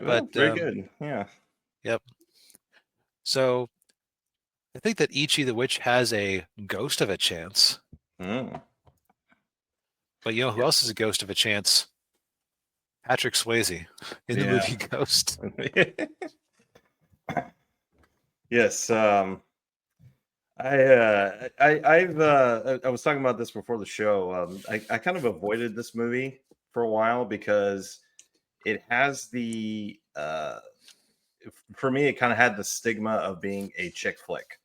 But Oh, very good. Yeah. yep. So I think that Ichi the Witch has a ghost of a chance. Mm. But you know who Yeah. else is a ghost of a chance? Patrick Swayze in the Yeah. movie Ghost. Yes. I was talking about this before the show. I kind of avoided this movie for a while because it has for me, it kind of had the stigma of being a chick flick.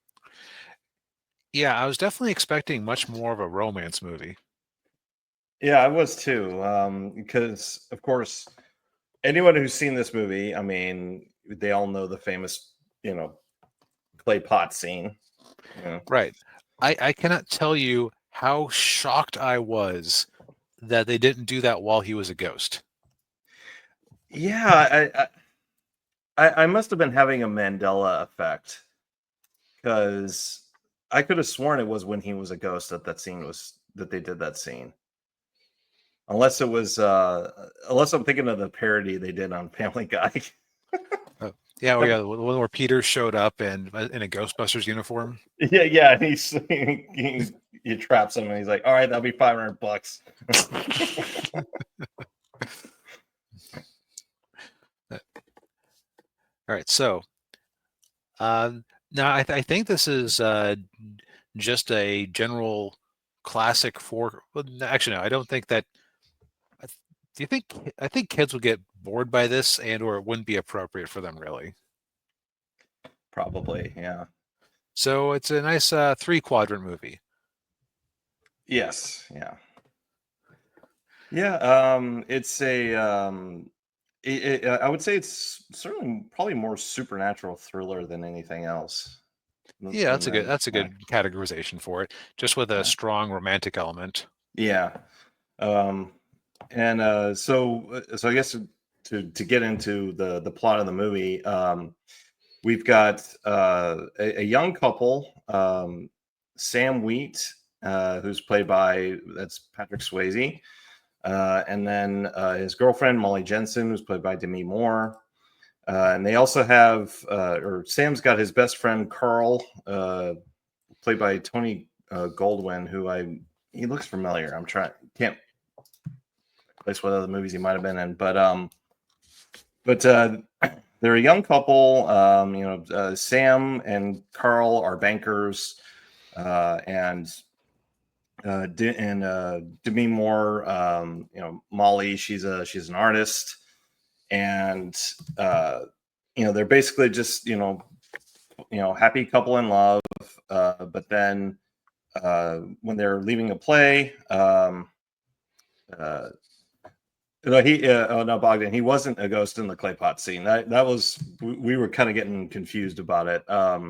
Yeah, I was definitely expecting much more of a romance movie. Yeah, I was too. Because of course, anyone who's seen this movie, I mean, they all know the famous, clay pot scene. Yeah. Right. I cannot tell you how shocked I was that they didn't do that while he was a ghost. Yeah, I must have been having a Mandela effect because I could have sworn it was when he was a ghost that they did that scene. Unless I'm thinking of the parody they did on Family Guy. Yeah, well, yeah, the one where Peter showed up and in a Ghostbusters uniform. Yeah, yeah, and he traps him and he's like, "All right, that'll be $500." All right, so now I think this is just a general classic for. Well, actually, no, I don't think that. Do you think? I think kids would get bored by this, and or it wouldn't be appropriate for them, really. Probably, yeah. So it's a nice three-quadrant movie. Yes, yeah. Yeah, it's I would say it's certainly probably more supernatural thriller than anything else. Yeah, Than that. that's a Yeah, good categorization for it. Just with a yeah. strong romantic element. Yeah. Um, and so I guess to get into the plot of the movie, we've got a young couple, Sam Wheat, who's played by that's Patrick Swayze, and then his girlfriend Molly Jensen, who's played by Demi Moore. And they also have, or Sam's got his best friend Carl, played by Tony Goldwyn, he looks familiar. Can't place what other movies he might have been in, but they're a young couple. Sam and Carl are bankers, and Demi Moore, Molly, she's an artist, and they're basically just happy couple in love. But then when they're leaving a play, uh, no, oh no, Bogdan, he wasn't a ghost in the clay pot scene. That was we were kind of getting confused about it. I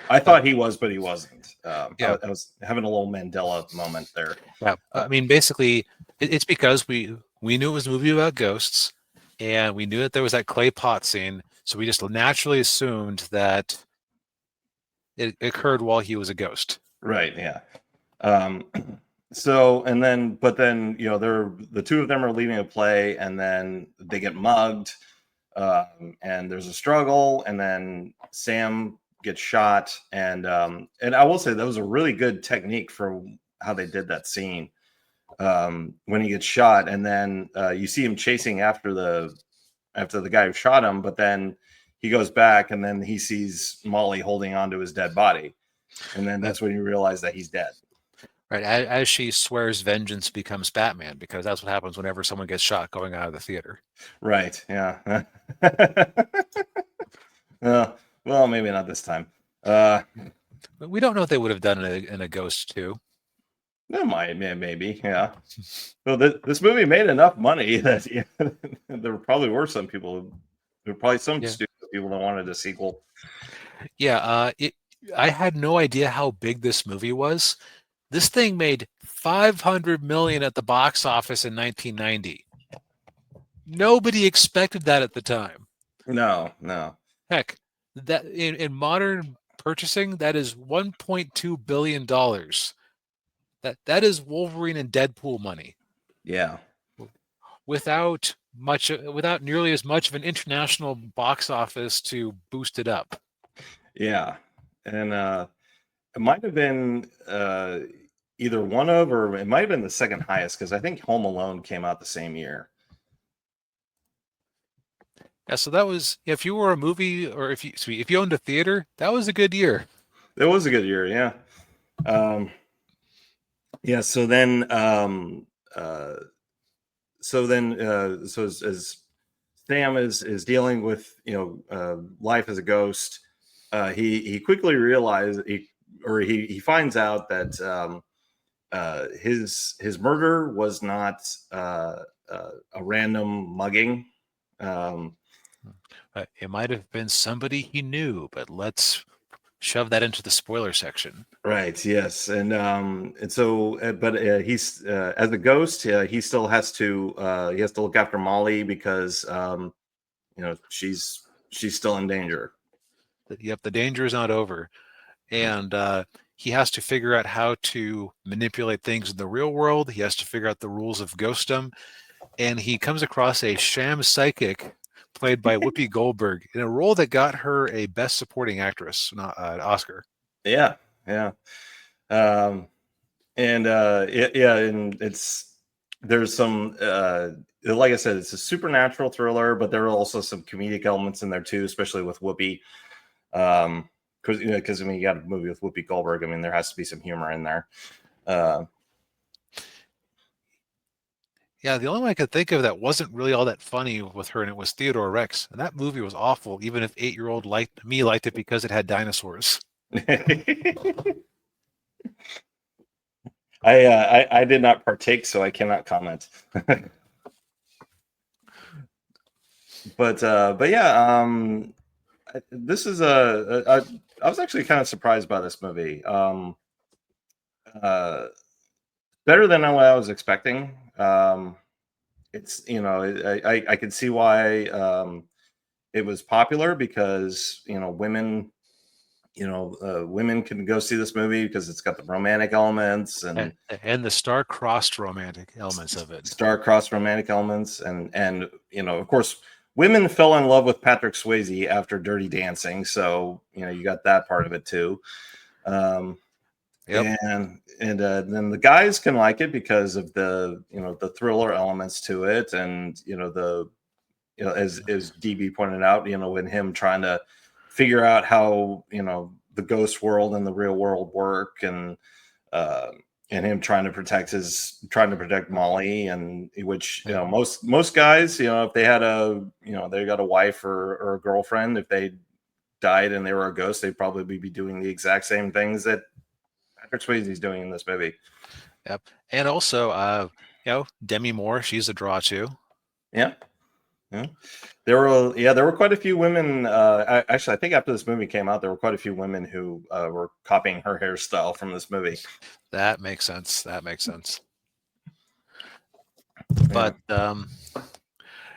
Uh, thought he was, but he wasn't. yeah, I was having a little Mandela moment there. yeah. Uh, I mean, basically, it's because we knew it was a movie about ghosts, and we knew that there was that clay pot scene, so we just naturally assumed that it occurred while he was a ghost. right, yeah. Um, so but then they're the two of them are leaving a play, and then they get mugged, and there's a struggle, and then Sam gets shot, and I will say that was a really good technique for how they did that scene, when he gets shot, and then you see him chasing after the guy who shot him, but then he goes back, and then he sees Molly holding onto his dead body, and then Uh, that's when you realize that he's dead. right, as she swears vengeance becomes Batman, because that's what happens whenever someone gets shot going out of the theater. Right, yeah. Well, maybe not this time. uh But we don't know if they would have done it in a Ghost too. that might, maybe, yeah. Well, this movie made enough money that yeah, there probably were there were probably some Yeah, studio people that wanted a sequel. yeah. I had no idea how big this movie was. This thing made 500 million at the box office in 1990. Nobody expected that at the time. No, no. Heck, that in modern purchasing, that is 1.2 billion dollars. That is Wolverine and Deadpool money. Yeah. Without without nearly as much of an international box office to boost it up. Yeah, and it might have been either one of, or it might have been the second highest because I think Home Alone came out the same year. Yeah, so that was if you were a movie or if you owned a theater, that was a good year. It was a good year, yeah. Um, yeah. So as Sam is dealing with life as a ghost, he quickly realizes he finds out that his murder was not a random mugging. Um, It might have been somebody he knew, but let's shove that into the spoiler section. right. Yes. But he's as a ghost, he still has to look after Molly because she's still in danger. Yep, the danger is not over. And he has to figure out how to manipulate things in the real world. He has to figure out the rules of ghostdom. And he comes across a sham psychic played by Whoopi Goldberg in a role that got her a Best Supporting Actress Oscar. Yeah. Yeah. Um, and it's there's some like I said, it's a supernatural thriller, but there are also some comedic elements in there too, especially with Whoopi. Because I mean, you got a movie with Whoopi Goldberg. I mean, there has to be some humor in there. Yeah, the only one I could think of that wasn't really all that funny with her, and it was Theodore Rex. And that movie was awful, even if 8-year-old liked it because it had dinosaurs. I did not partake, so I cannot comment. But yeah, this is I was actually kind of surprised by this movie. Uh, Better than what I was expecting. It's I could see why it was popular because women can go see this movie because it's got the romantic elements And the star-crossed romantic elements of it. star-crossed romantic elements, and of course, women fell in love with Patrick Swayze after Dirty Dancing, so you got that part of it too. Yep. And then the guys can like it because of the thriller elements to it, and as DB pointed out, when him trying to figure out how the ghost world and the real world work, uh, and him trying to protect Molly, and which most guys, if they had they got a wife or a girlfriend, if they died and they were a ghost, they'd probably be doing the exact same things that Patrick Swayze's doing in this movie. Yep. And also, Demi Moore, she's a draw too. Yeah. Yeah. There were quite a few women. Actually, I think after this movie came out, there were quite a few women who were copying her hairstyle from this movie. That makes sense. Yeah. But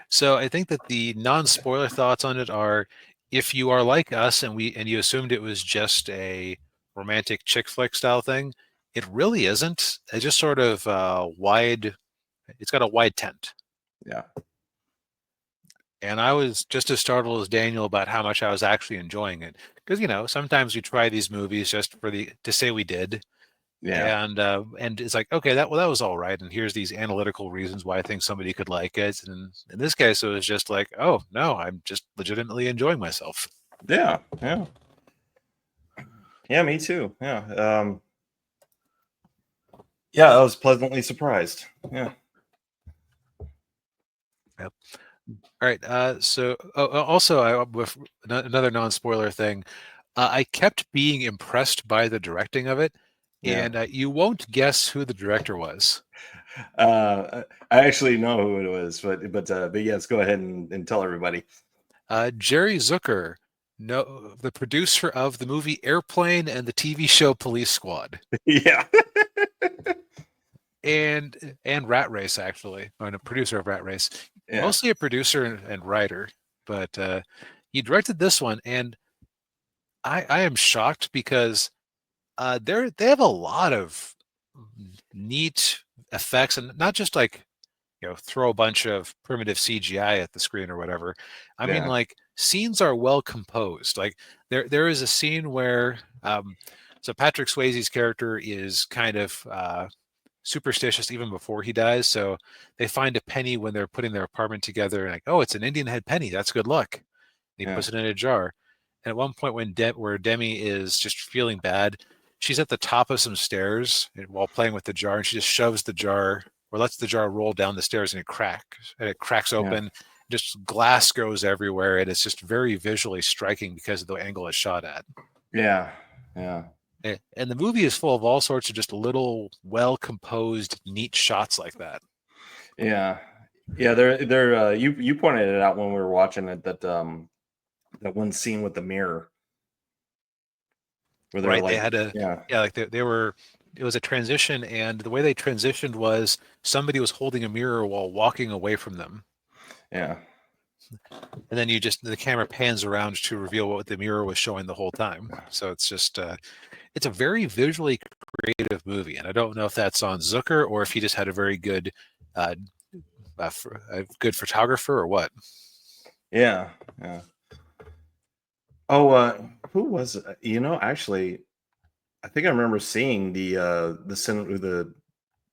so I think that the non-spoiler thoughts on it are, if you are like us and you assumed it was just a romantic chick flick style thing, it really isn't. It's just sort of wide. It's got a wide tent. Yeah. And I was just as startled as Daniel about how much I was actually enjoying it. Because sometimes we try these movies just to say we did. Yeah. And it's like, okay, that was all right, and here's these analytical reasons why I think somebody could like it. And in this case, it was just like, oh no, I'm just legitimately enjoying myself. Yeah. Yeah. Yeah. Me too. Yeah. Yeah. I was pleasantly surprised. Yeah. Yep. All right. So also, with another non-spoiler thing, I kept being impressed by the directing of it, Yeah. and you won't guess who the director was. I actually know who it was, but yes, go ahead and tell everybody. Jerry Zucker, the producer of the movie Airplane and the TV show Police Squad. Yeah. and Rat Race, actually, or a producer of Rat Race. Yeah. Mostly a producer and writer, but he directed this one, and I am shocked because they have a lot of neat effects, and not just like throw a bunch of primitive CGI at the screen or whatever. I mean, Yeah. like, scenes are well composed. Like, there is a scene where so Patrick Swayze's character is kind of superstitious even before he dies. So they find a penny when they're putting their apartment together, and like, oh, it's an Indian head penny. That's good luck. And he Yeah. puts it in a jar. And at one point, where Demi is just feeling bad, she's at the top of some stairs while playing with the jar, and she just shoves the jar or lets the jar roll down the stairs, and it cracks Yeah. open. Just glass goes everywhere, and it's just very visually striking because of the angle it's shot at. Yeah. Yeah. And the movie is full of all sorts of just little, well-composed, neat shots like that. Yeah. Yeah. They're you pointed it out when we were watching it, that that one scene with the mirror where they're Right? They like, had like they were. It was a transition, and the way they transitioned was somebody was holding a mirror while walking away from them. Yeah. And then the camera pans around to reveal what the mirror was showing the whole time. So it's just it's a very visually creative movie, and I don't know if that's on Zucker or if he just had a very good a good photographer or what. Yeah. Yeah. Oh, who was it? Actually, I think I remember seeing the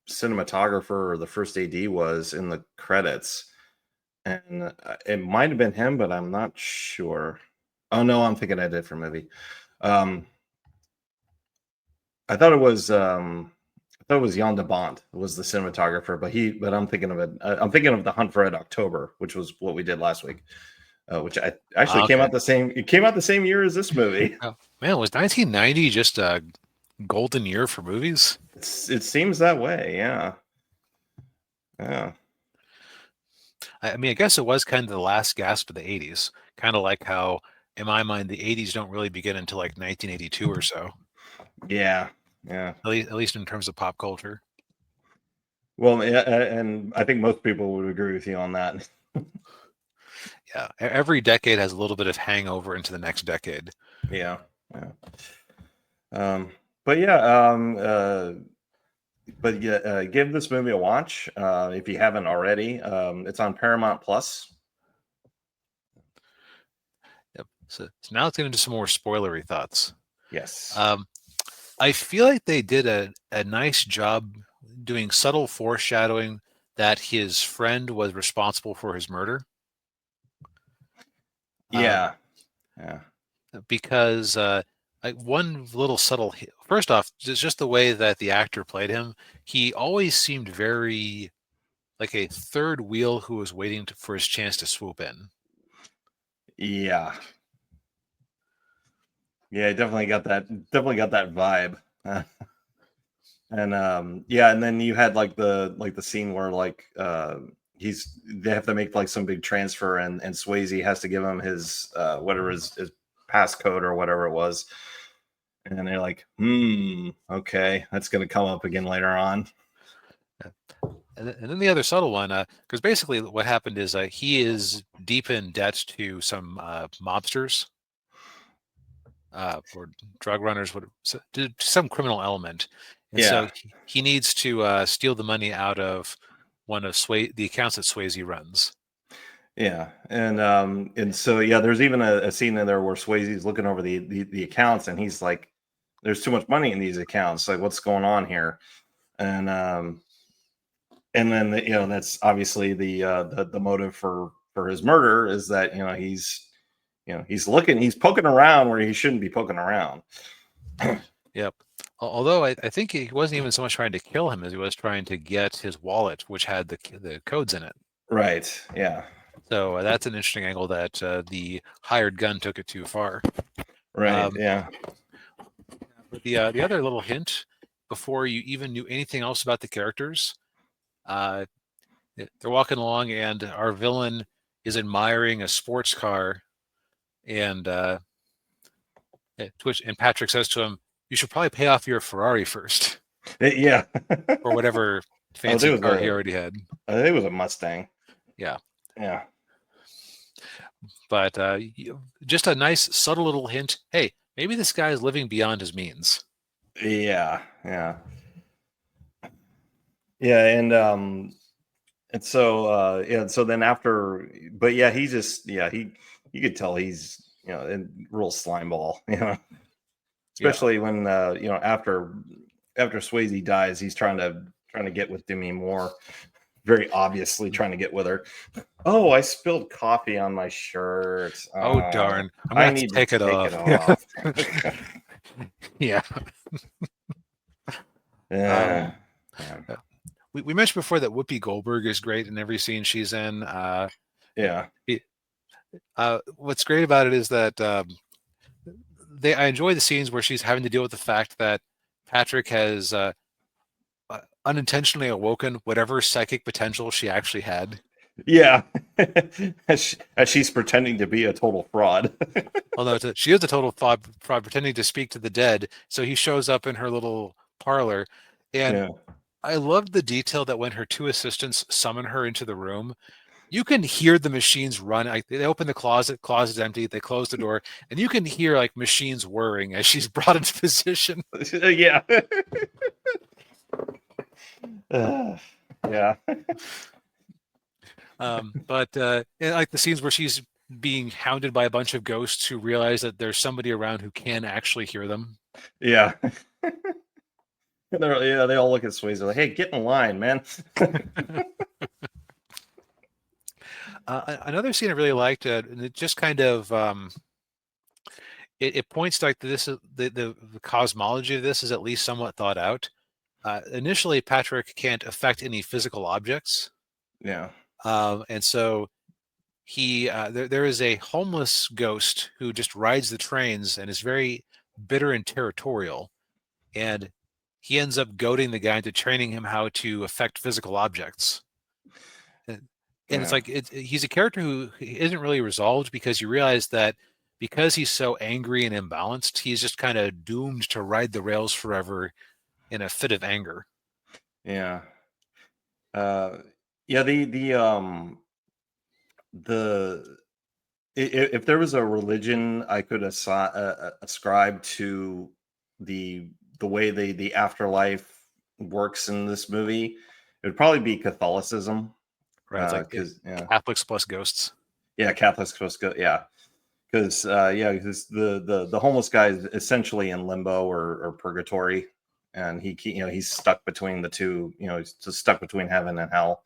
cinematographer or the first AD was in the credits, and it might have been him, but I'm not sure. Oh no, I'm thinking of a different movie. Um, I thought it was Jan de Bont was the cinematographer, but I'm thinking of it. I'm thinking of The Hunt for Red October, which was what we did last week, which I actually came Okay. out the same. It came out the same year as this movie. Oh, man, was 1990 just a golden year for movies? It seems that way. Yeah. Yeah. I mean, I guess it was kind of the last gasp of the 80s. Kind of like how, in my mind, the 80s don't really begin until like 1982 or so. Yeah. Yeah. At least in terms of pop culture. Well, yeah, and I think most people would agree with you on that. Yeah, every decade has a little bit of hangover into the next decade. Yeah. Yeah. But yeah, give this movie a watch if you haven't already. It's on Paramount Plus. Yep. So now let's get into some more spoilery thoughts. Yes. I feel like they did a nice job doing subtle foreshadowing that his friend was responsible for his murder. Yeah. Yeah. Because like one little subtle first off, just the way that the actor played him, he always seemed very like a third wheel who was waiting for his chance to swoop in. Yeah. Yeah, I definitely got that. Definitely got that vibe. And yeah, and then you had like the scene where they have to make like some big transfer, and Swayze has to give him his whatever his passcode or whatever it was, and they're like, okay, that's gonna come up again later on. And then the other subtle one, because basically what happened is he is deep in debt to some mobsters or drug runners, to some criminal element, and so Yeah. he needs to steal the money out of one of the accounts that Swayze runs. Yeah, and so yeah, there's even a scene in there where Swayze's looking over the accounts, and he's like, "There's too much money in these accounts. Like, what's going on here?" And then that's obviously the motive for his murder, is that he's poking around where he shouldn't be poking around. Yep. Although I think he wasn't even so much trying to kill him as he was trying to get his wallet, which had the codes in it. Right. Yeah. So that's an interesting angle that the hired gun took it too far. Right. Yeah. But the other little hint, before you even knew anything else about the characters, they're walking along, and our villain is admiring a sports car, and and Patrick says to him, "You should probably pay off your Ferrari first," Yeah. or whatever Oh, fancy car he already had. I think it was a Mustang. Yeah. Yeah. But just a nice subtle little hint. Hey, maybe this guy is living beyond his means. Yeah. Yeah. Yeah. And so yeah, so then after, but yeah, he just he you could tell he's a real slime ball, Yeah. especially when after Swayze dies, he's trying to get with Demi Moore, very obviously trying to get with her. Oh, I spilled coffee on my shirt. Oh Oh, darn! I'm gonna I have to need to take it take it off. Yeah. off. Yeah. Yeah. Um, Yeah. uh, we mentioned before that Whoopi Goldberg is great in every scene she's in. Yeah. What's great about it is that I enjoy the scenes where she's having to deal with the fact that Patrick has unintentionally awoken whatever psychic potential she actually had. Yeah. As she's pretending to be a total fraud. Although she is a total fraud pretending to speak to the dead. So he shows up in her little parlor, and Yeah. I loved the detail that when her two assistants summon her into the room, you can hear the machines run. Like, they open the closet's empty, they close the door, and you can hear like machines whirring as she's brought into position. Yeah. Yeah. But and, like the scenes where she's being hounded by a bunch of ghosts who realize that there's somebody around who can actually hear them. Yeah. They all look at Swayze like, hey, get in line, man. Another scene I really liked, and it just kind of it points to like this is the cosmology of this is at least somewhat thought out. Initially, Patrick can't affect any physical objects, Yeah. and so there is a homeless ghost who just rides the trains and is very bitter and territorial, and he ends up goading the guy into training him how to affect physical objects. And it's Yeah. like he's a character who isn't really resolved because you realize that because he's so angry and imbalanced, he's just kind of doomed to ride the rails forever in a fit of anger. Yeah. Uh yeah, the if there was a religion I could ascribe to the way the afterlife works in this movie, it would probably be Catholicism. Right? It's like Because Catholics plus ghosts. Catholics supposed to go, because because the homeless guy is essentially in limbo or purgatory, and he's stuck between the two. He's just stuck between heaven and hell.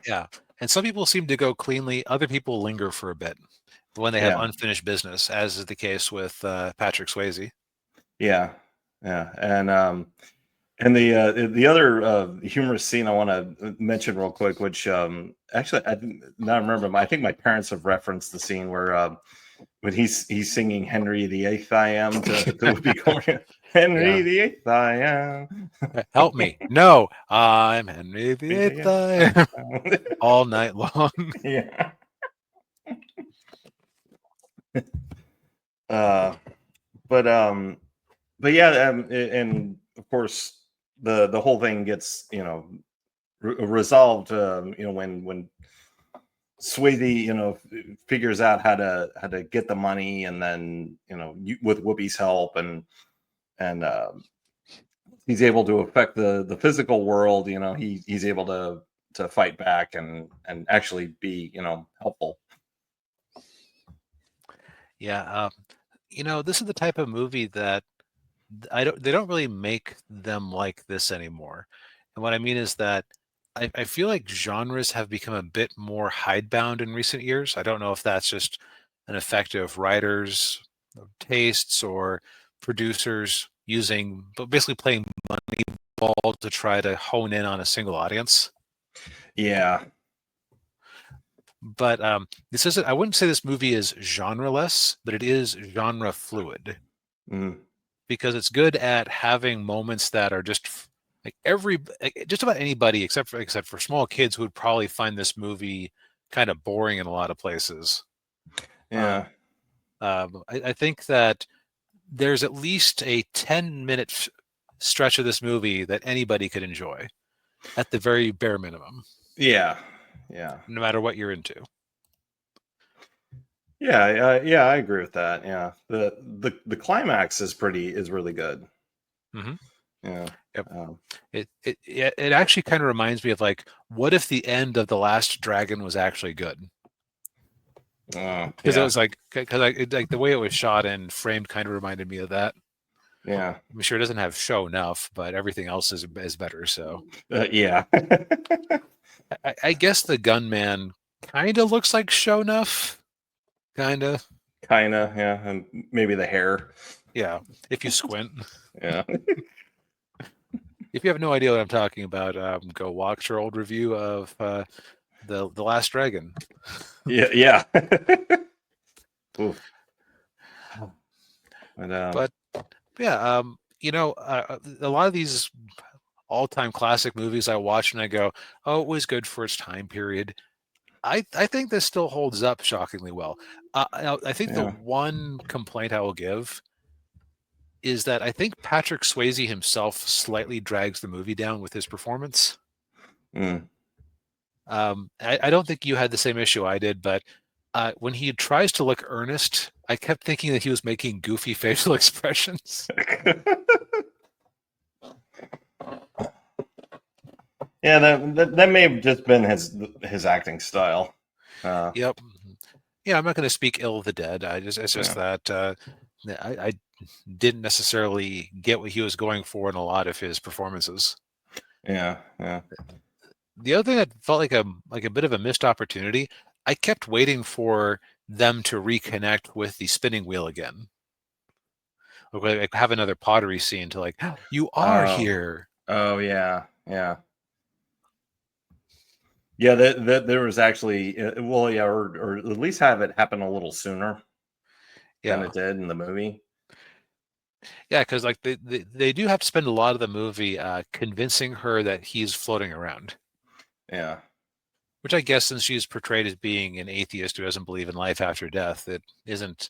Yeah. And some people seem to go cleanly. Other people linger for a bit when they have Yeah. unfinished business, as is the case with Patrick Swayze. Yeah. Yeah. And the other humorous scene I want to mention real quick, which actually now I remember, I think my parents have referenced the scene where when he's singing Henry VIII I am to Whoopi Goldberg. Henry Yeah. VIII I am. Help me. No, I'm Henry VIII. I am all night long. Yeah. Uh, but yeah, and of course the whole thing gets resolved. When Swayze figures out how to get the money, and then with Whoopi's help, and he's able to affect the physical world. He's able to fight back and actually be helpful. Yeah. This is the type of movie that they don't really make them like this anymore. And what I mean is that I feel like genres have become a bit more hidebound in recent years. I don't know if that's just an effect of writers' tastes or producers using, but basically playing Moneyball to try to hone in on a single audience. Yeah. But this isn't, I wouldn't say this movie is genreless, but it is genre fluid Mm. because it's good at having moments that are just just about anybody except for small kids who would probably find this movie kind of boring in a lot of places. Yeah. I think that there's at least a 10-minute stretch of this movie that anybody could enjoy at the very bare minimum, Yeah. Yeah. no matter what you're into. Yeah, I agree with that. Yeah, the climax is really good. Hmm. Yeah, Yep. It actually kind of reminds me of like, what if the end of The Last Dragon was actually good? Because it was like, like the way it was shot and framed kind of reminded me of that. Yeah. I'm sure it doesn't have show enough, but everything else is better. So Yeah. I guess the gunman kind of looks like show enough. Kind of. Kinda, yeah, and maybe the hair. Yeah, if you squint. Yeah. If you have no idea what I'm talking about, go watch our old review of the Last Dragon. Yeah. Oof. But yeah, a lot of these all-time classic movies I watch and I go, oh, it was good for its time period. I think this still holds up shockingly well. I think the one complaint I will give is that I think Patrick Swayze himself slightly drags the movie down with his performance. I don't think you had the same issue I did, but when he tries to look earnest, I kept thinking that he was making goofy facial expressions. Yeah, that may have just been his acting style. Yep. Yeah, I'm not going to speak ill of the dead. It's just that I didn't necessarily get what he was going for in a lot of his performances. Yeah. The other thing that felt like a bit of a missed opportunity, I kept waiting for them to reconnect with the spinning wheel again. Like have another pottery scene to like, you are here. Oh yeah. Yeah, there was actually or at least have it happen a little sooner than it did in the movie. Yeah, because like they do have to spend a lot of the movie convincing her that he's floating around. Yeah. Which I guess since she's portrayed as being an atheist who doesn't believe in life after death, it isn't.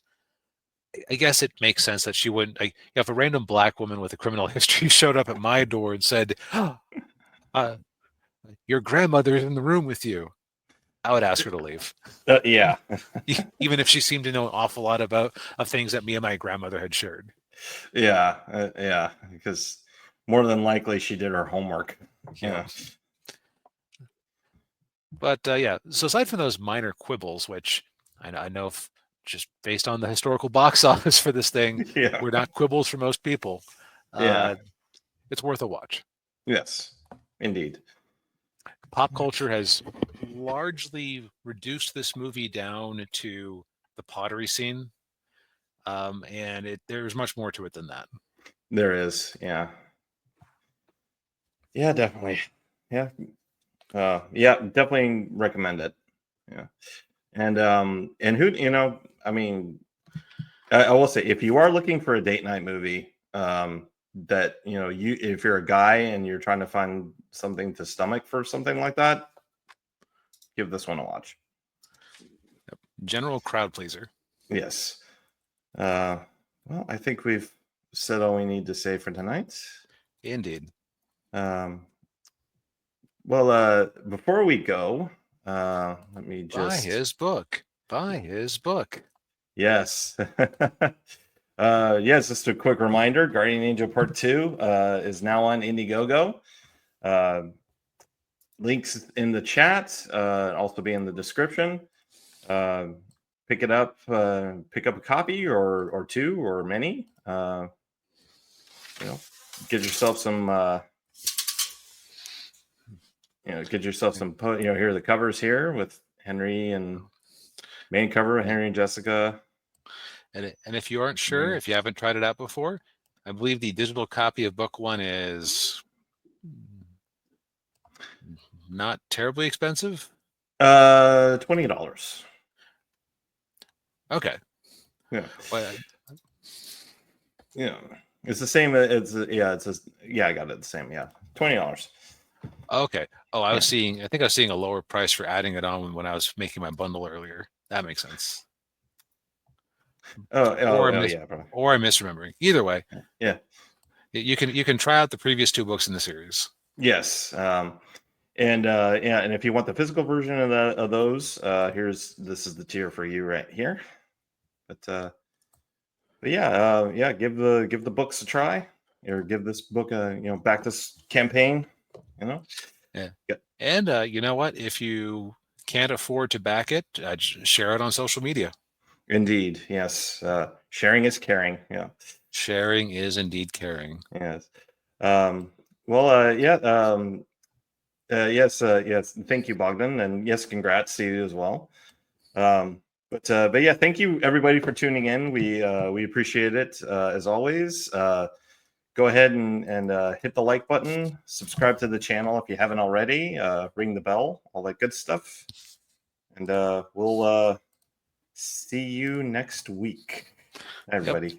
I guess it makes sense that she wouldn't. Like, if a random black woman with a criminal history showed up at my door and said, "Your grandmother's in the room with you," I would ask her to leave. Yeah. Even if she seemed to know an awful lot of things that me and my grandmother had shared. Yeah, because more than likely she did her homework. Yeah. But yeah, so aside from those minor quibbles, which I know just based on the historical box office for this thing, we're not quibbles for most people. It's worth a watch. Yes, indeed. Pop culture has largely reduced this movie down to the pottery scene, and there's much more to it than that. There is, yeah, definitely, yeah, definitely recommend it, yeah, and who I mean, I will say if you are looking for a date night movie, that if you're a guy and you're trying to find something to stomach for something like that, give this one a watch. General crowd pleaser. Yes. Well, I think we've said all we need to say for tonight. Indeed. Well, before we go, let me just buy his book. Yes. Yes, just a quick reminder, Guardian Angel Part 2 is now on Indiegogo. Links in the chat, also be in the description. Pick it up, pick up a copy or two or many. Get yourself some here are the covers here with Henry and main cover with Henry and Jessica. And if you aren't sure, if you haven't tried it out before, I believe the digital copy of book 1 is not terribly expensive. $20. Okay. Yeah. Yeah. It's the same. I got it the same. Yeah. $20. Okay. Oh, I think I was seeing a lower price for adding it on when I was making my bundle earlier. That makes sense. Or I'm misremembering. Either way. Yeah. You can try out the previous 2 books in the series. Yes. And if you want the physical version of those, this is the tier for you right here. But give the books a try. or give this book a, back this campaign, Yeah. Yeah. And you know what? If you can't afford to back it, share it on social media. Indeed. Yes. Sharing is caring. Yeah. Sharing is indeed caring. Yes. Well, yeah. Yes. Yes. Thank you, Bogdan. And yes, congrats to you as well. But yeah, thank you everybody for tuning in. We appreciate it as always. Go ahead and hit the like button, subscribe to the channel if you haven't already, ring the bell, all that good stuff. And we'll see you next week, everybody. Yep.